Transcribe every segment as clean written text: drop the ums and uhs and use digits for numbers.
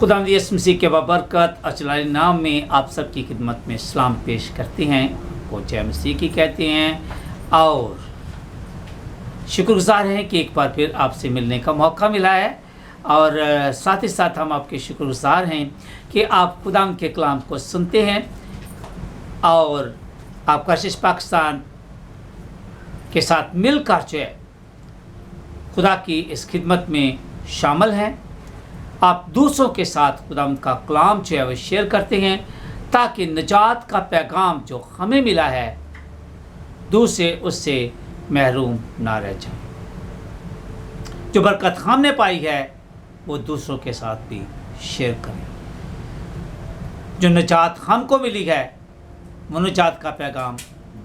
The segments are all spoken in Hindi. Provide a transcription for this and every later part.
खुदावंद यीशु मसीह के बबरकत अचलानी नाम में आप सबकी खिदमत में सलाम पेश करते हैं, वो जय मसीह की कहते हैं और शुक्रगुजार हैं कि एक बार फिर आपसे मिलने का मौका मिला है। और साथ ही साथ हम आपके शुक्रगुजार हैं कि आप खुदावंद के कलाम को सुनते हैं और आप कशिश पाकिस्तान के साथ मिलकर जो है खुदा की इस खिदमत में शामिल हैं। आप दूसरों के साथ खुदावंद का कलाम जो है वो शेयर करते हैं ताकि निजात का पैगाम जो हमें मिला है दूसरे उससे महरूम ना रह जाए। जो बरकत हमने पाई है वो दूसरों के साथ भी शेयर करें। जो निजात हमको मिली है वो निजात का पैगाम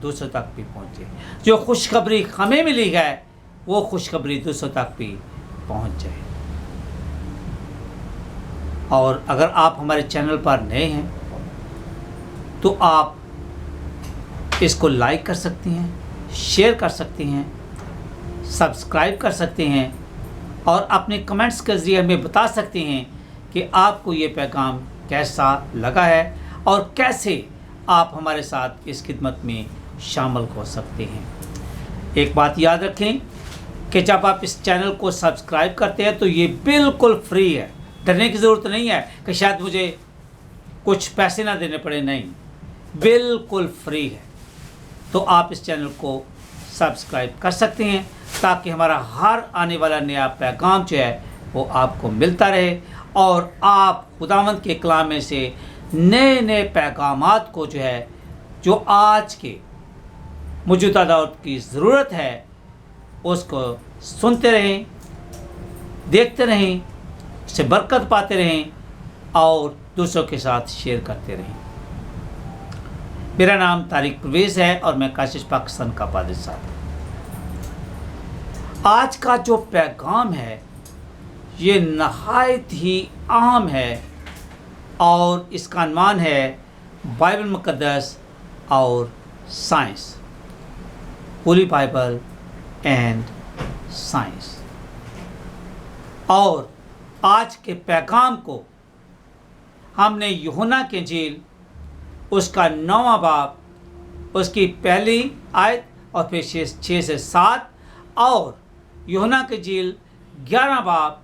दूसरों तक भी पहुँचे। जो खुशखबरी हमें मिली है वो खुशखबरी दूसरों तक भी पहुँच जाए। और अगर आप हमारे चैनल पर नए हैं तो आप इसको लाइक कर सकते हैं, शेयर कर सकते हैं, सब्सक्राइब कर सकते हैं और अपने कमेंट्स के ज़रिए हमें बता सकते हैं कि आपको ये पैगाम कैसा लगा है और कैसे आप हमारे साथ इस खिदमत में शामिल हो सकते हैं। एक बात याद रखें कि जब आप इस चैनल को सब्सक्राइब करते हैं तो ये बिल्कुल फ्री है। डरने की ज़रूरत नहीं है कि शायद मुझे कुछ पैसे ना देने पड़े, नहीं, बिल्कुल फ्री है। तो आप इस चैनल को सब्सक्राइब कर सकते हैं ताकि हमारा हर आने वाला नया पैगाम जो है वो आपको मिलता रहे और आप खुदावंद के कलाम में से नए नए पैगामात को जो है जो आज के मौजूदा दौर की ज़रूरत है उसको सुनते रहें, देखते रहें, से बरकत पाते रहें और दूसरों के साथ शेयर करते रहें। मेरा नाम तारिक परवेज़ है और मैं कशिश पाकिस्तान का पादरी साहब। आज का जो पैगाम है ये नहायत ही अहम है और इसका नाम है बाइबल मुक़द्दस और science, Holi Bible and science. और आज के पैगाम को हमने यूहन्ना की इंजील उसका 9वां बाब उसकी पहली आयत और फिर 6 से 7 और यूहन्ना की इंजील 11 बाब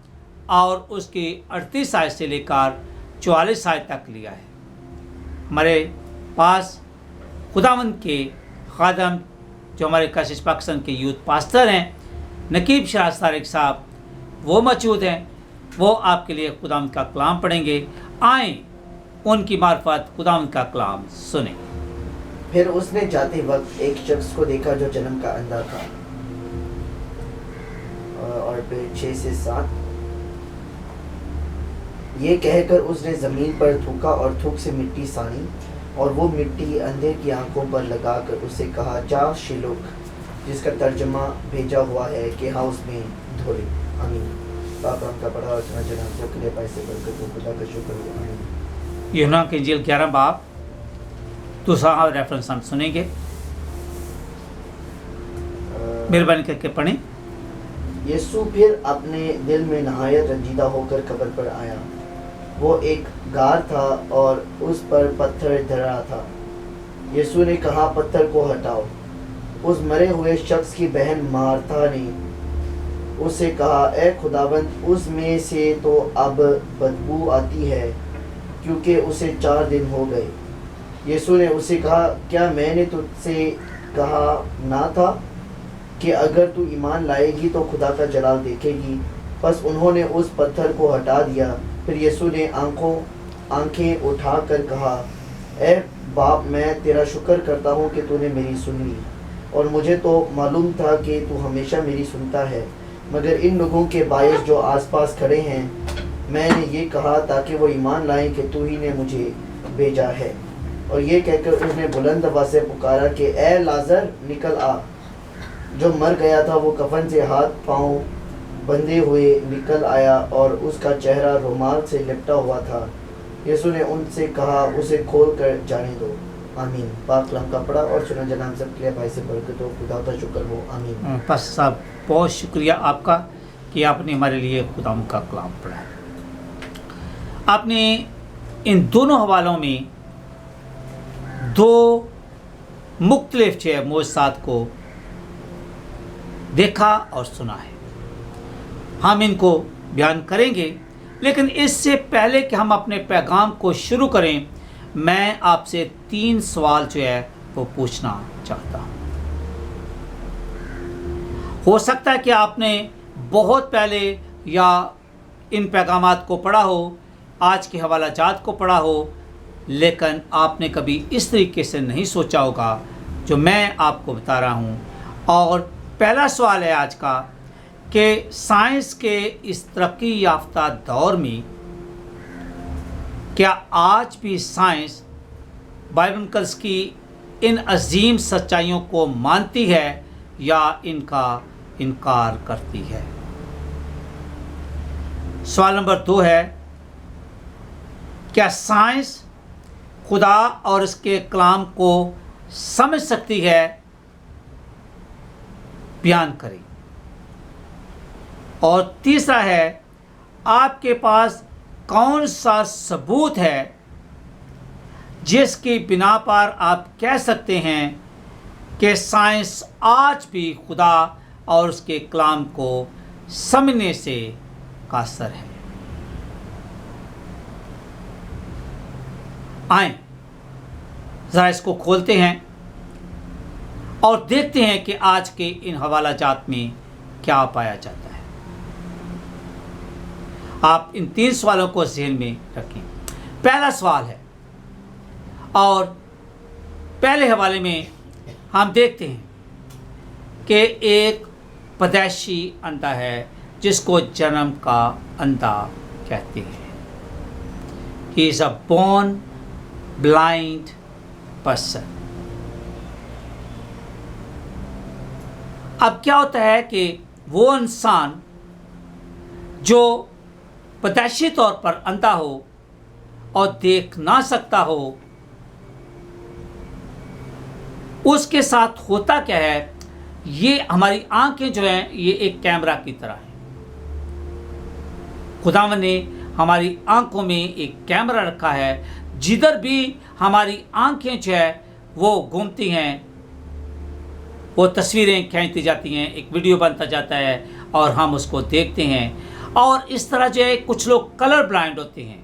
और उसकी 38 आयत से लेकर 44 आयत तक लिया है। हमारे पास खुदावंद के खादम जो हमारे कशिश पाकिस्तान के यूथ पास्टर हैं नकीब शराज तारिक साहब वो मौजूद हैं। वो आपके लिए खुदावंद का कलाम पढ़ेंगे। आएँ उनकी मार्फत खुदावंद का कलाम सुने। फिर उसने जाते वक्त एक शख्स को देखा जो जन्म का अंधा था। और फिर 6 से 7 ये कहकर उसने ज़मीन पर थूका और थूक से मिट्टी सानी और वो मिट्टी अंधे की आंखों पर लगाकर उससे कहा, जा शिलोह, जिसका तर्जमा भेजा हुआ है कि हाउस में धो ले। आमीन। बाप हम का बड़ा और सुना जनाब जो के लिए पैसे बरकत हो, खुदा का शुक्र हो। आमीन। यूहन्ना की इंजील 11 बाब दूसरा रेफरेंस हम सुनेंगे। मेहरबानी करके पढ़ें। यीशु फिर अपने दिल में नहायत रंजीदा होकर कब्र पर आया। वो एक गार था और उस पर पत्थर धरा था। यीशु ने कहा, पत्थर को हटाओ। उस मरे हुए शख्स की बहन मार्था ने उससे कहा, ए खुदावंद, उसमें से तो अब बदबू आती है क्योंकि उसे 4 दिन हो गए। यीशु ने उससे कहा, क्या मैंने तुझसे कहा ना था कि अगर तू ईमान लाएगी तो खुदा का जलाल देखेगी। बस उन्होंने उस पत्थर को हटा दिया। फिर यीशु ने आंखें उठाकर कहा, ए बाप, मैं तेरा शुक्र करता हूँ कि तूने मेरी सुन ली। और मुझे तो मालूम था कि तू हमेशा मेरी सुनता है, मगर इन लोगों के बायस जो आसपास खड़े हैं मैंने ये कहा ताकि वो ईमान लाएं कि तू ही ने मुझे भेजा है। और ये कहकर उसने बुलंद आवाज़ से पुकारा कि ए लाजर, निकल आ। जो मर गया था वो कफन से हाथ पांव बंधे हुए निकल आया और उसका चेहरा रुमाल से लिपटा हुआ था। यीशु ने उनसे कहा, उसे खोल कर जाने दो। आमीन। पाक कलाम का पढ़ा और सुना जनाब सब के लिए भाई से बरकत हो, खुदा का शुक्र हो। आमीन। बस साहब बहुत शुक्रिया आपका कि आपने हमारे लिए खुदा का कलाम पढ़ा। आपने इन दोनों हवालों में दो मुख्तलिफ जो है मौजज़ात को देखा और सुना है। हम इनको बयान करेंगे, लेकिन इससे पहले कि हम अपने पैगाम को शुरू करें, मैं आपसे 3 सवाल जो है वो पूछना चाहता हूँ। हो सकता है कि आपने बहुत पहले या इन पैगामात को पढ़ा हो, आज के हवालाजात को पढ़ा हो, लेकिन आपने कभी इस तरीके से नहीं सोचा होगा जो मैं आपको बता रहा हूँ। और पहला सवाल है आज का कि साइंस के इस तरक्की याफ्ता दौर में क्या आज भी साइंस बाइबल की इन अजीम सच्चाइयों को मानती है या इनका इनकार करती है? सवाल नंबर 2 है, क्या साइंस खुदा और इसके कलाम को समझ सकती है? बयान करें। और तीसरा है, आपके पास कौन सा सबूत है जिसकी बिना पर आप कह सकते हैं कि साइंस आज भी खुदा और उसके कलाम को समझने से कासर है? आएं ज़रा इसको खोलते हैं और देखते हैं कि आज के इन हवालाजात में क्या पाया जाता है। आप इन 3 सवालों को ज़हन में रखें। पहला सवाल है, और पहले हवाले में हम देखते हैं कि एक पैदाइशी अंधा है जिसको जन्म का अंधा कहते हैं। He is a born blind person. अब क्या होता है कि वो इंसान जो पैदाइशी तौर पर अंधा हो और देख ना सकता हो, उसके साथ होता क्या है, ये हमारी आंखें जो हैं ये एक कैमरा की तरह है। खुदावंद ने हमारी आंखों में एक कैमरा रखा है, जिधर भी हमारी आंखें जो है वो घूमती हैं, वो तस्वीरें खींचती जाती हैं, एक वीडियो बनता जाता है और हम उसको देखते हैं। और इस तरह जो है कुछ लोग कलर ब्लाइंड होते हैं,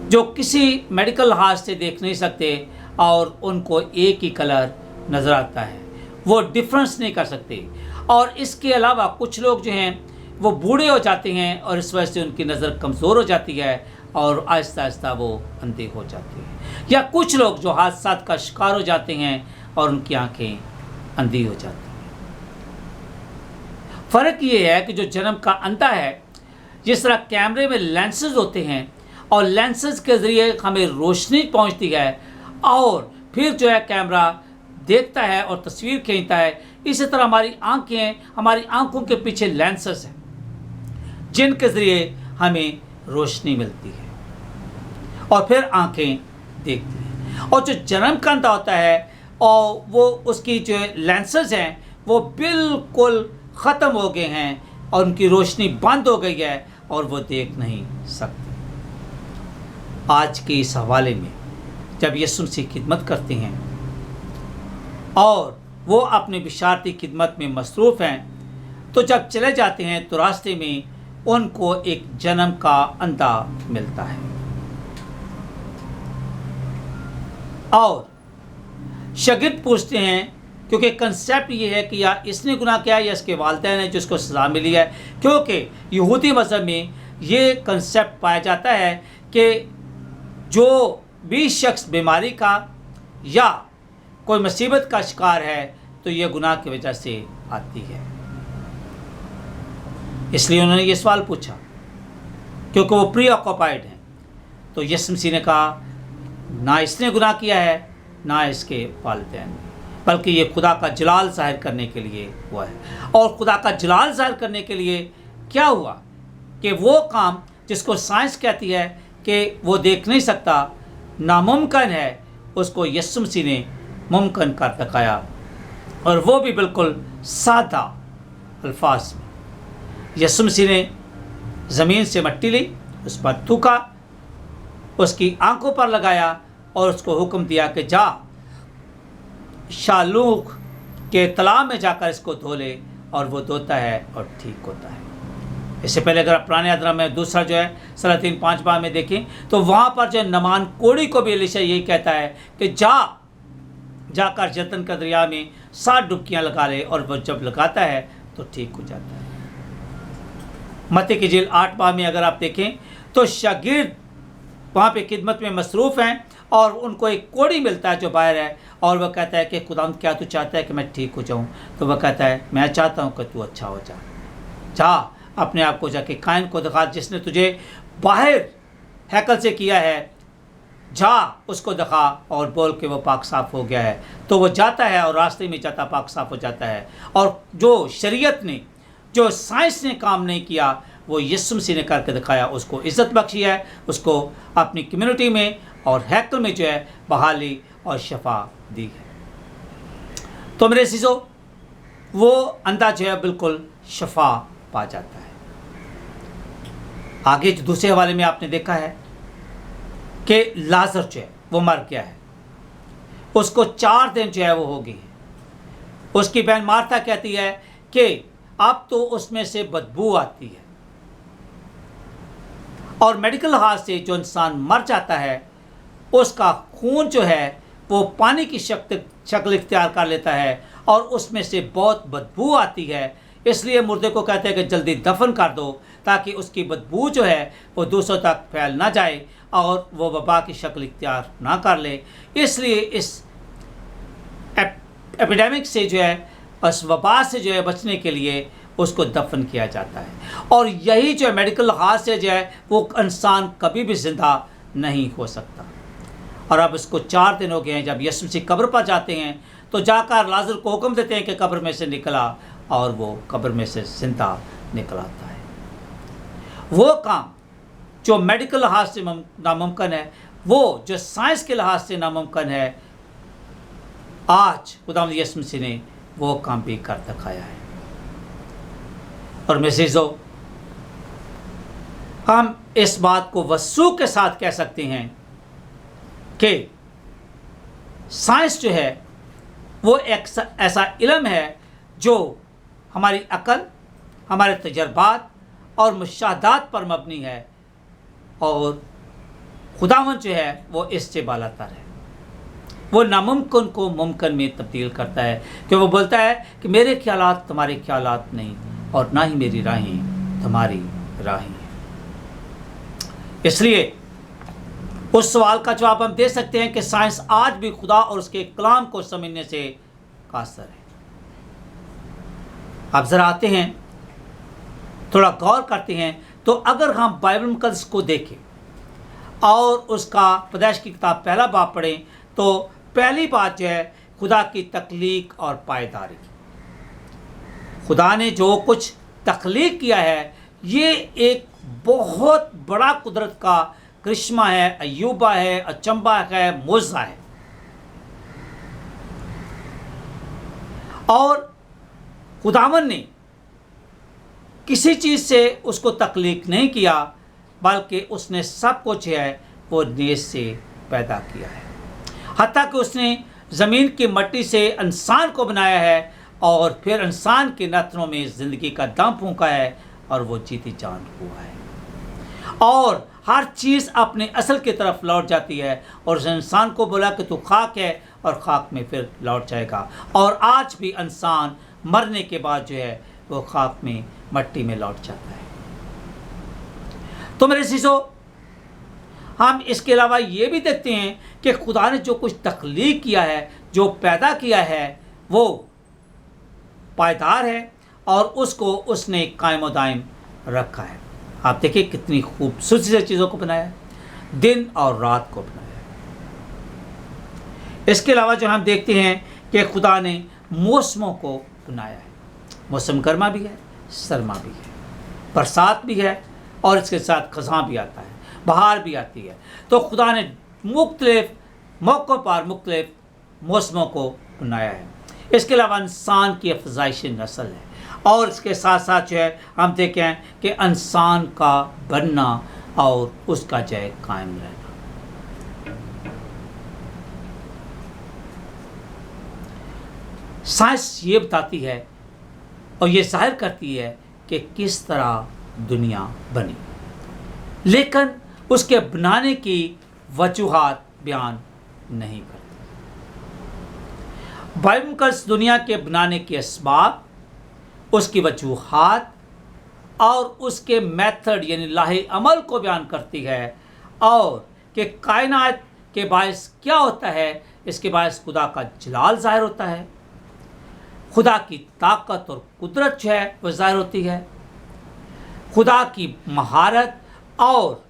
जो किसी मेडिकल लिहाज से देख नहीं सकते और उनको एक ही कलर नज़र आता है, वो डिफरेंस नहीं कर सकते। और इसके अलावा कुछ लोग जो हैं वो बूढ़े हो जाते हैं और इस वजह से उनकी नज़र कमज़ोर हो जाती है और आहिस्ता आहिस्ता वो अंधे हो जाते हैं। या कुछ लोग जो हादसा का शिकार हो जाते हैं और उनकी आंखें अंधी हो जाती हैं। फ़र्क ये है कि जो जन्म का अंधा है, जिस तरह कैमरे में लेंसेज होते हैं और लेंसेज के ज़रिए हमें रोशनी पहुंचती है और फिर जो है कैमरा देखता है और तस्वीर खींचता है, इसी तरह हमारी आंखें, हमारी आंखों के पीछे लेंसेज हैं जिनके ज़रिए हमें रोशनी मिलती है और फिर आंखें देखती हैं। और जो जन्म का अंधा होता है और वो उसकी जो लेंसेज हैं वो बिल्कुल ख़त्म हो गए हैं और उनकी रोशनी बंद हो गई है और वो देख नहीं सकते। आज के इस हवाले में जब यीशु मसीह खिदमत करते हैं और वो अपनी बिशारती खिदमत में मसरूफ़ हैं, तो जब चले जाते हैं तो रास्ते में उनको एक जन्म का अंधा मिलता है और शागिर्द पूछते हैं, क्योंकि कंसेप्ट ये है कि या इसने गुनाह किया या इसके वालिदैन है जिसको सज़ा मिली है। क्योंकि यहूदी मज़हब में ये कंसेप्ट पाया जाता है कि जो भी शख्स बीमारी का या कोई मुसीबत का शिकार है तो ये गुनाह की वजह से आती है। इसलिए उन्होंने ये सवाल पूछा क्योंकि वो प्री ऑक्यूपाइड हैं। तो यीशु मसीह ने कहा, ना इसने गुनाह किया है ना इसके वालिदैन, बल्कि ये खुदा का जलाल ज़ाहिर करने के लिए हुआ है। और खुदा का जलाल ज़ाहिर करने के लिए क्या हुआ कि वो काम जिसको साइंस कहती है कि वो देख नहीं सकता, नामुमकिन है, उसको यीशु मसीह ने मुमकिन कर दिखाया, और वो भी बिल्कुल सादा अल्फाज में। यीशु मसीह ने ज़मीन से मट्टी ली, उस पर थूका, उसकी आंखों पर लगाया और उसको हुक्म दिया कि जा शालूक के तालाब में जाकर इसको धो ले, और वो धोता है और ठीक होता है। इससे पहले अगर आप पुराने अदरा में दूसरा जो है सलातीन 5 बार में देखें तो वहाँ पर जो नमान कोड़ी को भी एलीशा यही कहता है कि जाकर जतन का दरिया में 7 डुबकियाँ लगा ले, और वो जब लगाता है तो ठीक हो जाता है। मत्ती की झील 8 बार में अगर आप देखें तो शागिर्द वहाँ पे खिदमत में मसरूफ़ हैं और उनको एक कोड़ी मिलता है जो बाहर है, और वह कहता है कि खुदावंद क्या तू चाहता है कि मैं ठीक हो जाऊँ? तो वह कहता है मैं चाहता हूँ कि तू अच्छा हो जा अपने आप को जाके कायन को दिखा, जिसने तुझे बाहर हैकल से किया है, जा उसको दिखा और बोल के वो पाक साफ़ हो गया है। तो वो जाता है और रास्ते में जाता पाक साफ़ हो जाता है। और जो शरीयत ने, जो साइंस ने काम नहीं किया, वो यीशु मसीह ने करके दिखाया, उसको इज़्ज़त बख्शी है, उसको अपनी कम्युनिटी में और हैकल में जो है बहाली और शफा दी है। तो मेरे अज़ीज़ों, वो अंधा जो है बिल्कुल शफा पा जाता है। आगे जो दूसरे हवाले में आपने देखा है कि लाजर जो है वो मर गया है, उसको 4 दिन जो है वो हो गई है। उसकी बहन मार्था कहती है कि अब तो उसमें से बदबू आती है, और मेडिकल लिहाज से जो इंसान मर जाता है उसका खून जो है वो पानी की शक्ल इख्तियार कर लेता है और उसमें से बहुत बदबू आती है। इसलिए मुर्दे को कहते हैं कि जल्दी दफन कर दो, ताकि उसकी बदबू जो है वो दूसरों तक फैल ना जाए और वो वबा की शक्ल इख्तियार ना कर ले। इसलिए इस एपिडेमिक से जो है, इस वबा से जो है बचने के लिए उसको दफन किया जाता है। और यही जो है मेडिकल लिहाज से जो है वो इंसान कभी भी ज़िंदा नहीं हो सकता। और अब इसको 4 दिन हो गए हैं। जब यीशु मसीह कब्र पर जाते हैं तो जाकर लाजर को हुक्म देते हैं कि कब्र में से निकला, और वो कब्र में से जिंदा निकल आता है। वो काम जो मेडिकल लिहाज से नामुमकिन है, वो जो साइंस के लिहाज से नामुमकिन है, आज खुदावंद यीशु मसीह ने वो काम भी कर दिखाया है। और मेज़ीज़ों, हम इस बात को वसूख के साथ कह सकते हैं कि साइंस जो है वो एक ऐसा इल्म है जो हमारी अकल, हमारे तजर्बात और मुशाहदात पर मबनी है, और खुदावंद जो है वो इससे बालातर है। वो नामुमकिन को मुमकिन में तब्दील करता है, कि वो बोलता है कि मेरे ख्यालात तुम्हारे ख्यालात नहीं, और ना ही मेरी राहें तुम्हारी राहें हैं। इसलिए उस सवाल का जवाब हम दे सकते हैं कि साइंस आज भी खुदा और उसके कलाम को समझने से कासर है। अब ज़रा आते हैं, थोड़ा गौर करते हैं। तो अगर हम बाइबल मुक़द्दस को देखें और उसका पैदाइश की किताब पहला बाब पढ़ें, तो पहली बात जो है खुदा की तख्लीक और पायदारी। खुदा ने जो कुछ तख्लीक किया है ये एक बहुत बड़ा कुदरत का करिश्मा है, अय्यूबा है, अचंबा है, मोज़ा है। और खुदावन ने किसी चीज़ से उसको तख्लीक नहीं किया, बल्कि उसने सब कुछ है वो नेज़ से पैदा किया है। हत्ता कि उसने ज़मीन की मट्टी से इंसान को बनाया है और फिर इंसान के नथनों में ज़िंदगी का दम फूंका है और वो जीती जान हुआ है। और हर चीज़ अपने असल की तरफ लौट जाती है, और उस इंसान को बोला कि तू खाक है और खाक में फिर लौट जाएगा। और आज भी इंसान मरने के बाद जो है वो खाक में, मट्टी में लौट जाता है। तो मेरे अज़ीज़ों, हम इसके अलावा ये भी देखते हैं कि खुदा ने जो कुछ तख्लीक किया है, जो पैदा किया है, वो पायदार है और उसको उसने कायम दायम रखा है। आप देखिए कितनी खूबसूरती से चीज़ों को बनाया है, दिन और रात को बनाया है। इसके अलावा जो हम देखते हैं कि खुदा ने मौसमों को बनाया है। मौसम गर्मा भी है, सरमा भी है, बरसात भी है, और इसके साथ खज़ां भी आता है, बहार भी आती है। तो खुदा ने मुख्तलिफ मौक़ों पर मुख्तलिफ मौसमों को बनाया है। इसके अलावा इंसान की अफजाइश नस्ल है। और इसके साथ साथ जो है हम देखें कि इंसान का बनना और उसका जय कायम रहना। साइंस ये बताती है और ये जाहिर करती है कि किस तरह दुनिया बनी, लेकिन उसके बनाने की वजूहात बयान नहीं करती। बाइबल मुकद्दस दुनिया के बनाने के असबाब, उसकी वजूहात और उसके मेथड यानी लाहे अमल को बयान करती है, और कि कायनात के बायस क्या होता है, इसके बायस खुदा का जलाल जाहिर होता है, खुदा की ताकत और कुदरत जो है वह जाहिर होती है, खुदा की महारत और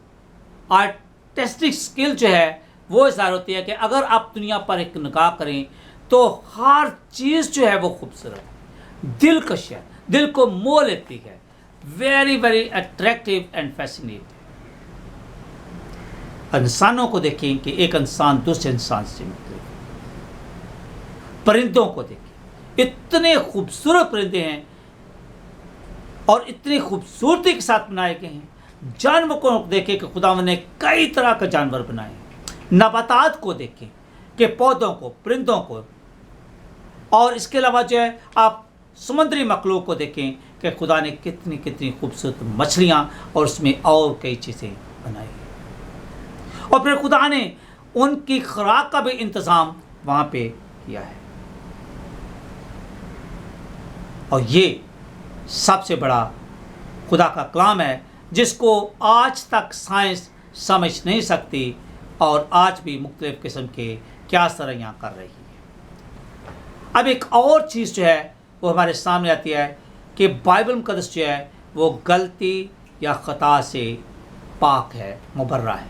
आर्टिस्टिक स्किल जो है वो जाहिर होती है कि अगर आप दुनिया पर एक निगाह करें तो हर चीज़ जो है वो खूबसूरत है, दिलकश है, दिल को मोह लेती है, very very attractive and fascinating. इंसानों को देखें कि एक इंसान दूसरे इंसान से मुख्तलिफ, परिंदों को देखें, इतने खूबसूरत परिंदे हैं और इतनी खूबसूरती के साथ बनाए गए हैं। जानवर को देखें कि खुदा ने कई तरह के जानवर बनाए हैं, नबातात को देखें कि पौधों को, परिंदों को, और इसके अलावा जो है आप समुद्री मखलूक को देखें कि खुदा ने कितनी कितनी खूबसूरत मछलियाँ और उसमें और कई चीज़ें बनाई हैं, और फिर खुदा ने उनकी खुराक का भी इंतज़ाम वहाँ पे किया है। और ये सबसे बड़ा खुदा का कलाम है जिसको आज तक साइंस समझ नहीं सकती, और आज भी मुख्तलिफ किस्म के क्या सरैयाँ कर रही है। अब एक और चीज़ जो है वो हमारे सामने आती है कि बाइबल मुकद्दस जो है वो गलती या ख़ता से पाक है, मुबर्रा है।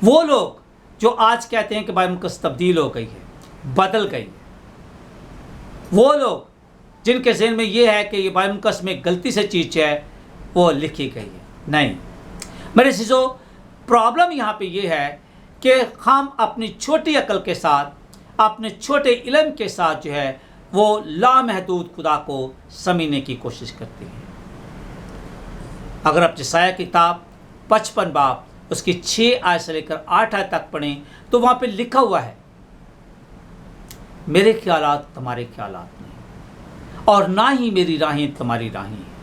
वो लोग जो आज कहते हैं कि बाइबल मुकद्दस तब्दील हो गई है, बदल गई है, वो लोग जिनके ज़हन में ये है कि ये बाइबल मुकद्दस में गलती से चीज़ है वो लिखी गई है, नहीं मेरे चीज़ों, प्रॉब्लम यहाँ पे ये है कि हम अपनी छोटी अकल के साथ, अपने छोटे इल्म के साथ जो है वो लामहदूद खुदा को समझने की कोशिश करते हैं। अगर आप यशायाह किताब 55 बाब उसकी 6 आयत से लेकर 8 आयत तक पढ़ें तो वहाँ पे लिखा हुआ है, मेरे ख्यालात तुम्हारे ख्यालात नहीं और ना ही मेरी राहें तुम्हारी राहें हैं।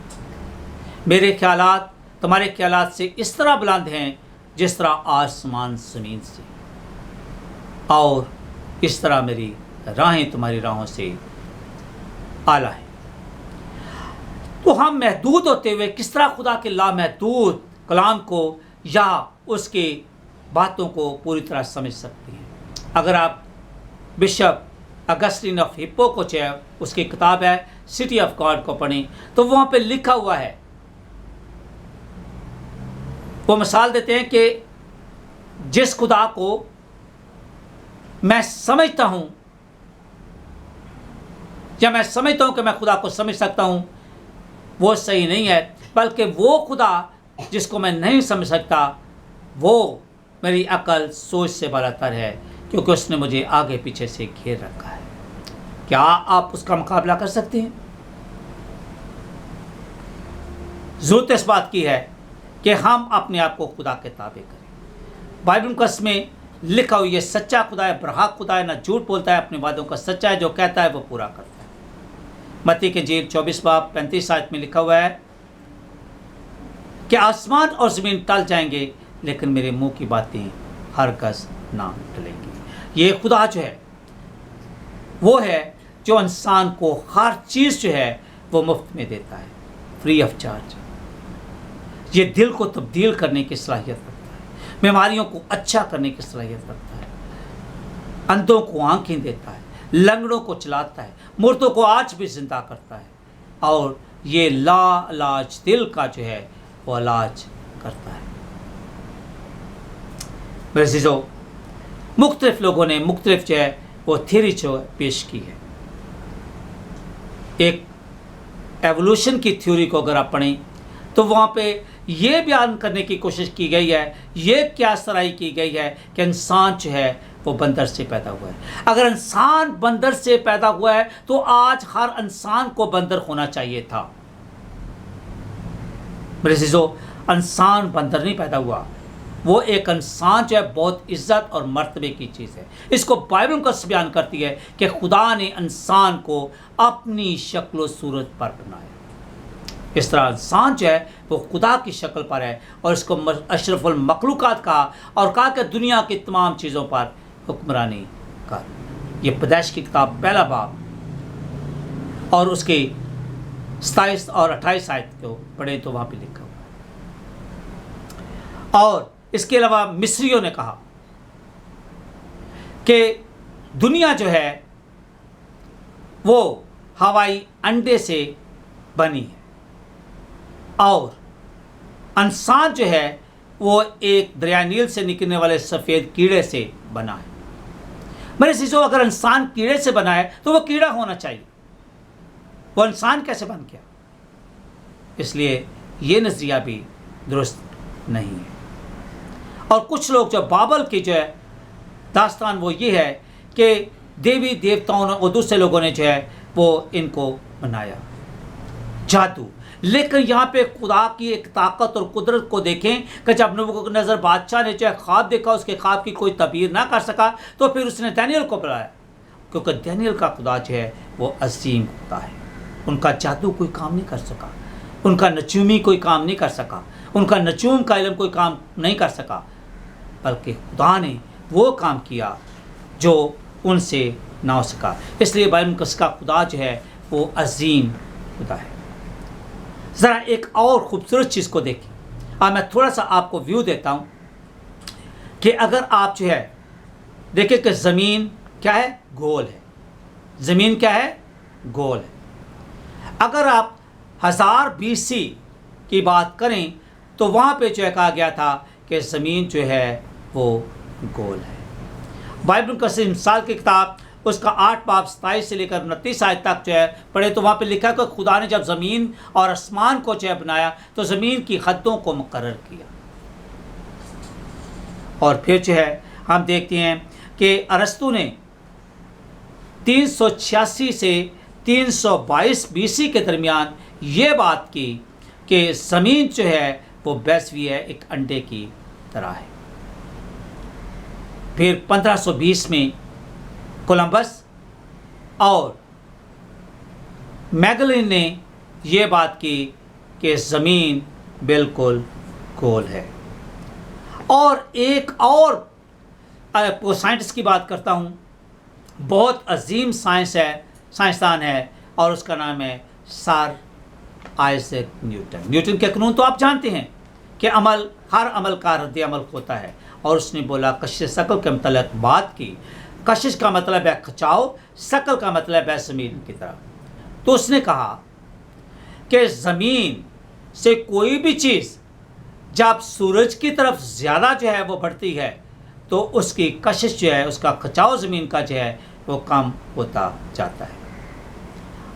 मेरे ख्यालात तुम्हारे ख्यालात से इस तरह बुलंद हैं जिस तरह आसमान ज़मीन से, और इस तरह मेरी राहें तुम्हारी राहों से आला है। तो हम महदूद होते हुए किस तरह खुदा के लामहदूद कलाम को या उसके बातों को पूरी तरह समझ सकते हैं। अगर आप बिशप अगस्टिन ऑफ हिप्पो को चाहे उसकी किताब है सिटी ऑफ गॉड को पढ़ें तो वहाँ पे लिखा हुआ है, वो मिसाल देते हैं कि जिस खुदा को मैं समझता हूँ या मैं समझता हूँ कि मैं खुदा को समझ सकता हूँ, वो सही नहीं है, बल्कि वो खुदा जिसको मैं नहीं समझ सकता वो मेरी अकल सोच से बरातर है, क्योंकि उसने मुझे आगे पीछे से घेर रखा है। क्या आप उसका मुकाबला कर सकते हैं? ज़रूरत इस बात की है कि हम अपने आप को खुदा के ताबे करें। बाइबल मुकद्दस में लिखा हुआ ये सच्चा खुदा है, बरहक खुदा है, ना झूठ बोलता है, अपने वादों का सच्चा है, जो कहता है वो पूरा करता है। मत्ती के इंजील 24 बाब 35 आयत में लिखा हुआ है कि आसमान और ज़मीन टल जाएंगे लेकिन मेरे मुंह की बातें हरगिज़ ना टलेंगी। ये खुदा जो है वो है जो इंसान को हर चीज़ जो है वो मुफ्त में देता है, फ्री ऑफ चार्ज। ये दिल को तब्दील करने की सलाहियत रखता है, बीमारियों को अच्छा करने की सलाहियत रखता है, अंधों को आंखें देता है, लंगड़ों को चलाता है, मुर्दों को आज भी जिंदा करता है, और ये लाइलाज दिल का जो है वो इलाज करता है। मेरे अज़ीज़ों, मुख्तलिफ लोगों ने मुख्तलिफ जो है वो थ्योरी जो पेश की है। एक एवोल्यूशन की थ्योरी को अगर आप पढ़ें तो वहाँ पे ये बयान करने की कोशिश की गई है, ये क्या सराई की गई है कि इंसान जो है वो बंदर से पैदा हुआ है। अगर इंसान बंदर से पैदा हुआ है तो आज हर इंसान को बंदर होना चाहिए था। मेरे अज़ीज़ों, इंसान बंदर नहीं पैदा हुआ, वो एक इंसान जो है बहुत इज्जत और मर्तबे की चीज़ है। इसको बाइबल का बयान करती है कि खुदा ने इंसान को अपनी शक्ल सूरत पर बनाया। इस तरह इंसान जो है वो खुदा की शक्ल पर है और इसको अशरफुल मखलूकात कहा और कहा कि दुनिया की तमाम चीज़ों पर हुक्मरानी कर। ये पैदाइश की किताब पहला बाब और उसके 27 और 28 आयत को पढ़े तो वहाँ पे लिखा हुआ है। और इसके अलावा मिस्रियों ने कहा कि दुनिया जो है वो हवाई अंडे से बनी है और इंसान जो है वो एक दरिया नील से निकलने वाले सफ़ेद कीड़े से बना है। मेरे शिशो, अगर इंसान कीड़े से बना है तो वो कीड़ा होना चाहिए, वो इंसान कैसे बन गया? इसलिए ये नज़रिया भी दुरुस्त नहीं है। और कुछ लोग जो बाबल की जो है दास्तान वो ये है कि देवी देवताओं और दूसरे लोगों ने जो है वो इनको बनाया, जादू। लेकिन यहाँ पे खुदा की एक ताकत और कुदरत को देखें कि जब नबूकदनेस्सर बादशाह ने जो है ख्वाब देखा, उसके ख्वाब की कोई तबीर ना कर सका तो फिर उसने दानियल को बुलाया, क्योंकि दानियल का खुदा जो है वो अजीम खुदा है। उनका जादू कोई काम नहीं कर सका, उनका नजूमी कोई काम नहीं कर सका, उनका नजूम का इल्म कोई काम नहीं कर सका, बल्कि खुदा ने वो काम किया जो उनसे ना हो सका। इसलिए बाइबल का खुदा जो है वो अजीम खुदा है। ज़रा एक और ख़ूबसूरत चीज़ को देखें। अब मैं थोड़ा सा आपको व्यू देता हूँ कि अगर आप जो है देखें कि ज़मीन क्या है, गोल है। ज़मीन क्या है, गोल है। अगर आप 1000 BC की बात करें तो वहाँ पे जो है कहा गया था कि ज़मीन जो है वो गोल है। बाइबल का मिसाल की किताब उसका 8 बाब 27 से लेकर 29 आयत तक जो है पढ़े तो वहाँ पे लिखा कि खुदा ने जब ज़मीन और आसमान को जो है बनाया तो ज़मीन की हदों को मुकर्रर किया। और फिर जो है हम देखते हैं कि अरस्तु ने 386 से 322 BC के दरमियान ये बात की कि ज़मीन जो है वो वैश्वी है, एक अंडे की तरह है। फिर 1520 में कोलंबस और मैगलिन ने यह बात की कि ज़मीन बिल्कुल गोल है। और एक और साइंटिस्ट की बात करता हूँ, बहुत अजीम साइंसदान है और उसका नाम है सर आइजैक न्यूटन। न्यूटन के कानून तो आप जानते हैं कि हर अमल का रद्द अमल होता है। और उसने बोला कशिश शकल के मतलब बात की, कशिश का मतलब है खिंचाव, शकल का मतलब है ज़मीन की तरह। तो उसने कहा कि ज़मीन से कोई भी चीज़ जब सूरज की तरफ ज़्यादा जो है वो बढ़ती है तो उसकी कशिश जो है, उसका खिंचाव ज़मीन का जो है वो कम होता जाता है।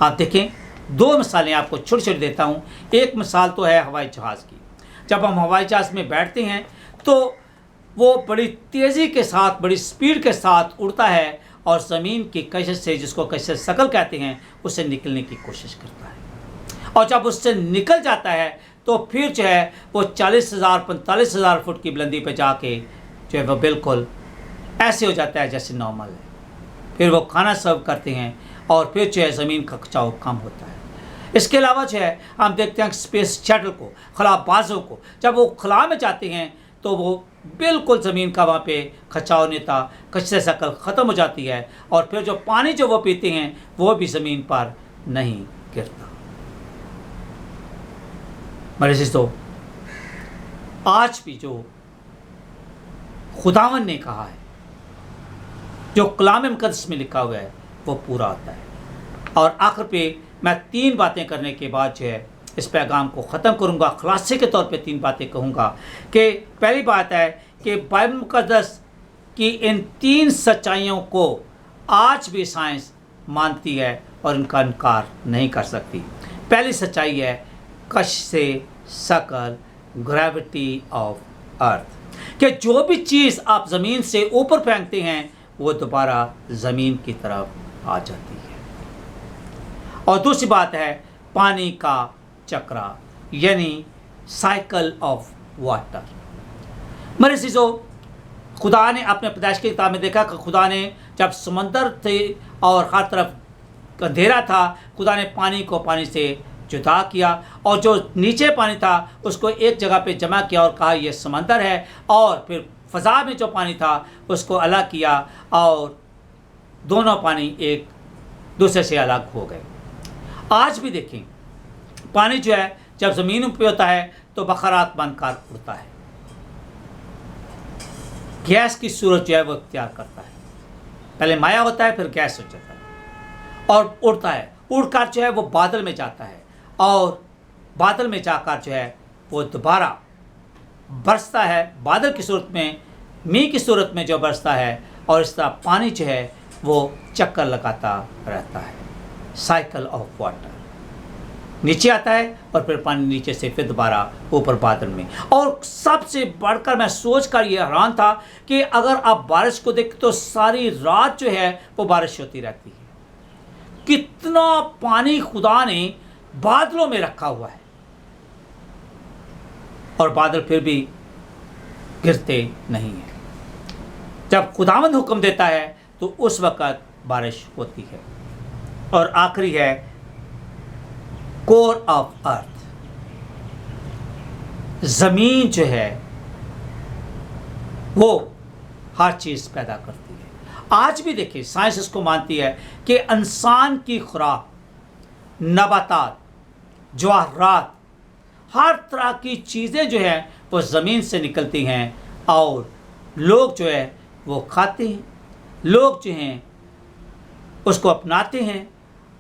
आप देखें, 2 मिसालें आपको छोटी छोटी देता हूँ। एक मिसाल तो है हवाई जहाज़ की। जब हम हवाई जहाज़ में बैठते हैं तो वो बड़ी तेज़ी के साथ, बड़ी स्पीड के साथ उड़ता है और ज़मीन की कशिश से, जिसको कशिश शकल कहते हैं, उससे निकलने की कोशिश करता है। और जब उससे निकल जाता है तो फिर जो है वो 40,000 45,000 फुट की बुलंदी पे जाके जो है वो बिल्कुल ऐसे हो जाता है जैसे नॉर्मल है। फिर वो खाना सर्व करते हैं और फिर जो है ज़मीन का खिंचाव कम होता है। इसके अलावा जो है हम देखते हैं स्पेस शटल को, खलाबाजों को, जब वो खला में जाते हैं तो वो बिल्कुल ज़मीन का वहाँ पे खिंचाव नहीं था, कशिश शकल ख़त्म हो जाती है और फिर जो पानी जो वो पीते हैं वो भी ज़मीन पर नहीं गिरता। मेरे दोस्तों, आज भी जो खुदावन ने कहा है, जो कलाम मुक़द्दस में लिखा हुआ है, वो पूरा होता है। और आखिर पे मैं 3 बातें करने के बाद जो है इस पैगाम को ख़त्म करूँगा। खुलासे के तौर पे 3 बातें कहूँगा कि पहली बात है कि बाइबल मुक़द्दस की इन 3 सच्चाइयों को आज भी साइंस मानती है और इनका इनकार नहीं कर सकती। पहली सच्चाई है, कशिश से सकल ग्रेविटी ऑफ अर्थ, कि जो भी चीज़ आप ज़मीन से ऊपर फेंकते हैं वो दोबारा ज़मीन की तरफ आ जाती है। और दूसरी बात है पानी का चक्र, यानी साइकिल ऑफ वाटर। मेरे चीज़ों, खुदा ने अपने पैदाइश की किताब में देखा कि खुदा ने जब समंदर थे और हर तरफ अंधेरा था, खुदा ने पानी को पानी से जुदा किया और जो नीचे पानी था उसको एक जगह पे जमा किया और कहा यह समंदर है, और फिर फ़ज़ा में जो पानी था उसको अलग किया और दोनों पानी एक दूसरे से अलग हो गए। आज भी देखें, पानी जो है जब ज़मीन पे होता है तो बखरात बनकर उड़ता है, गैस की सूरत जो है वो इख्तियार करता है। पहले माया होता है, फिर गैस हो जाता है और उड़ता है। उड़कर जो है वो बादल में जाता है और बादल में जाकर जो है वो दोबारा बरसता है, बादल की सूरत में, मींह की सूरत में जो बरसता है, और इस तरह पानी जो है वो चक्कर लगाता रहता है। साइकिल ऑफ वाटर, नीचे आता है और फिर पानी नीचे से फिर दोबारा ऊपर बादल में। और सबसे बढ़कर मैं सोच कर ये हैरान था कि अगर आप बारिश को देखें तो सारी रात जो है वो बारिश होती रहती है। कितना पानी खुदा ने बादलों में रखा हुआ है और बादल फिर भी गिरते नहीं हैं। जब खुदावंद हुक्म देता है तो उस वक़्त बारिश होती है। और आखिरी है कोर ऑफ अर्थ, ज़मीन जो है वो हर चीज़ पैदा करती है। आज भी देखिए, साइंस इसको मानती है कि इंसान की खुराक, नबातात, जवाहरात, हर तरह की चीज़ें जो हैं वो ज़मीन से निकलती हैं और लोग जो है वो खाते हैं, लोग जो हैं उसको अपनाते हैं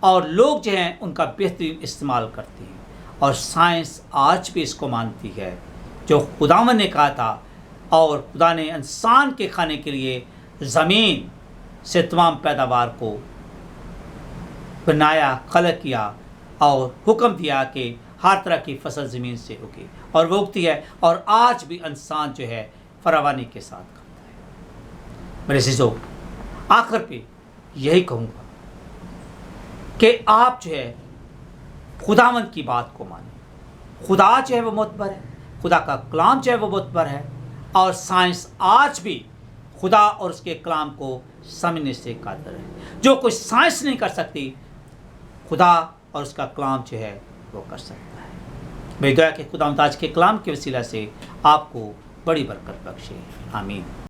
और लोग जो हैं उनका बेहतरीन इस्तेमाल करते हैं। और साइंस आज भी इसको मानती है जो खुदावन ने कहा था, और खुदा ने इंसान के खाने के लिए ज़मीन से तमाम पैदावार को बनाया, खलक किया और हुक्म दिया कि हर तरह की फसल ज़मीन से उगे, और वो उगती है। और आज भी इंसान जो है फरावानी के साथ खाता है। मेरे अज़ीज़ों, आखिर पे यही कहूँगा कि आप जो है खुदावंद की बात को मानें। खुदा जो है वो मोतबर है, खुदा का कलाम जो है वो मोतबर है, और साइंस आज भी खुदा और उसके कलाम को समझने से कादिर है। जो कुछ साइंस नहीं कर सकती, खुदा और उसका कलाम जो है वो कर सकता है। मेरी दुआ है कि खुदा आज के कलाम के वसीला से आपको बड़ी बरकत बख्शे। आमीन।